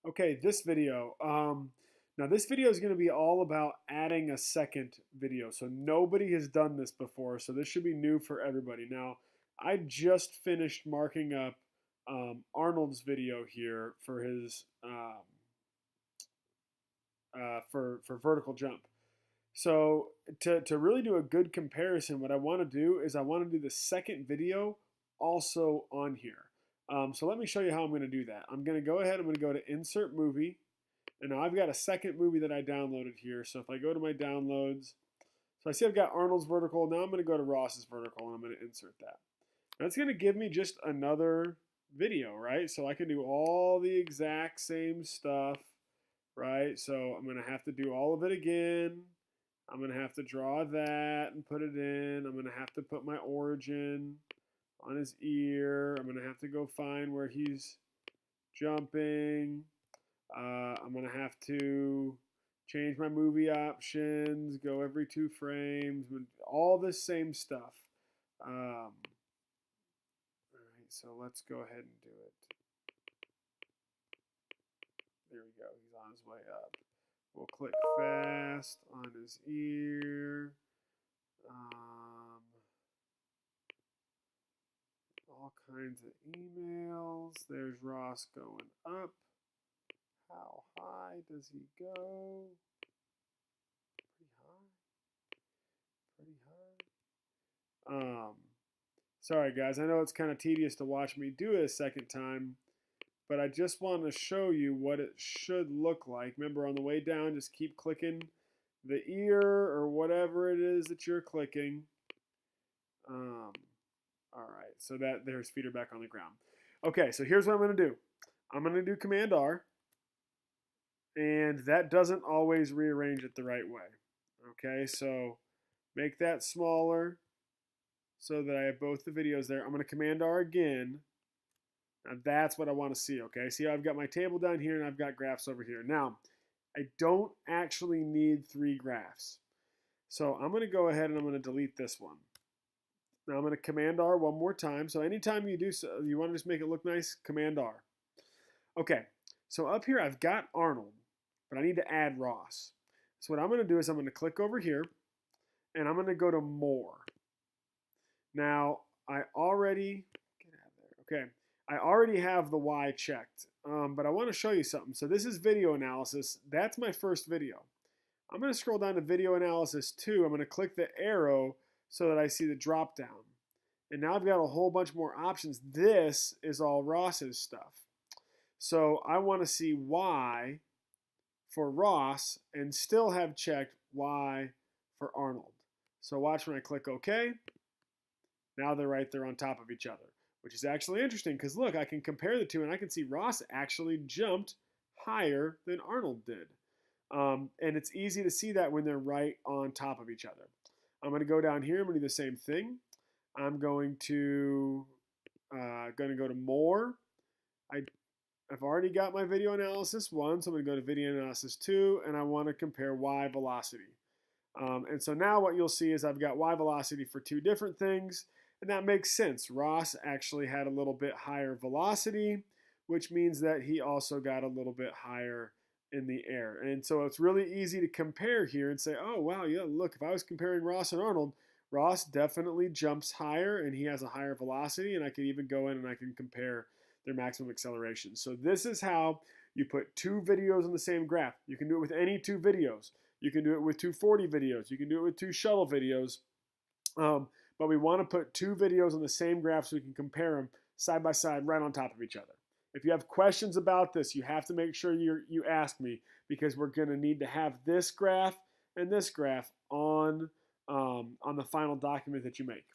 Okay, this video. Now this video is going to be all about adding a second video. So nobody has done this before, so this should be new for everybody. Now, I just finished marking up Arnold's video here for his for vertical jump. So to really do a good comparison, what I want to do is I want to do the second video also on here. So let me show you how I'm going to do that. I'm going to go ahead, I'm going to go to Insert Movie. And now I've got a second movie that I downloaded here. So if I go to my downloads, so I see I've got Arnold's vertical. Now I'm going to go to Ross's vertical and I'm going to insert that. That's going to give me just another video, right? So I can do all the exact same stuff, right? So I'm going to have to do all of it again. I'm going to have to draw that and put it in. I'm going to have to put my origin on his ear. I'm going to have to go find where he's jumping. I'm going to have to change my movie options, go every 2 frames, all this same stuff. All right, so let's go ahead and do it. There we go. He's on his way up. We'll click fast on his ear. All kinds of emails. There's Ross going up. How high does he go? Pretty high. Pretty high. Sorry guys, I know it's kind of tedious to watch me do it a second time, but I just want to show you what it should look like. Remember, on the way down, just keep clicking the ear or whatever it is that you're clicking. All right, so there's feet are back on the ground. Okay, so here's what I'm going to do. I'm going to do Command R. And that doesn't always rearrange it the right way. Okay, so make that smaller so that I have both the videos there. I'm going to Command R again. Now that's what I want to see, okay? See how I've got my table down here and I've got graphs over here. Now, I don't actually need 3 graphs. So I'm going to go ahead and I'm going to delete this one. Now I'm going to Command R one more time. So anytime you do so, you want to just make it look nice, Command R. Okay, so up here I've got Arnold, but I need to add Ross. So what I'm going to do is I'm going to click over here, and I'm going to go to More. Now, I already, get out of there. Okay, I already have the Y checked, but I want to show you something. So this is video analysis. That's my first video. I'm going to scroll down to video analysis 2. I'm going to click the arrow so that I see the drop down. And now I've got a whole bunch more options. This is all Ross's stuff. So I want to see Y for Ross and still have checked Y for Arnold. So watch when I click OK. Now they're right there on top of each other, which is actually interesting because look, I can compare the two and I can see Ross actually jumped higher than Arnold did. And it's easy to see that when they're right on top of each other. I'm going to go down here. I'm going to do the same thing. I'm going to go to More. I've already got my video analysis 1, so I'm going to go to video analysis 2, and I want to compare Y velocity. And so now what you'll see is I've got Y velocity for 2 different things, and that makes sense. Ross actually had a little bit higher velocity, which means that he also got a little bit higher in the air. And so it's really easy to compare here and say, oh, wow, yeah, look, if I was comparing Ross and Arnold, Ross definitely jumps higher, and he has a higher velocity, and I can even go in and I can compare their maximum acceleration. So this is how you put 2 videos on the same graph. You can do it with any 2 videos. You can do it with 240 videos. You can do it with 2 shuttle videos. But we want to put 2 videos on the same graph so we can compare them side by side right on top of each other. If you have questions about this, you have to make sure you ask me because we're going to need to have this graph and this graph on the final document that you make.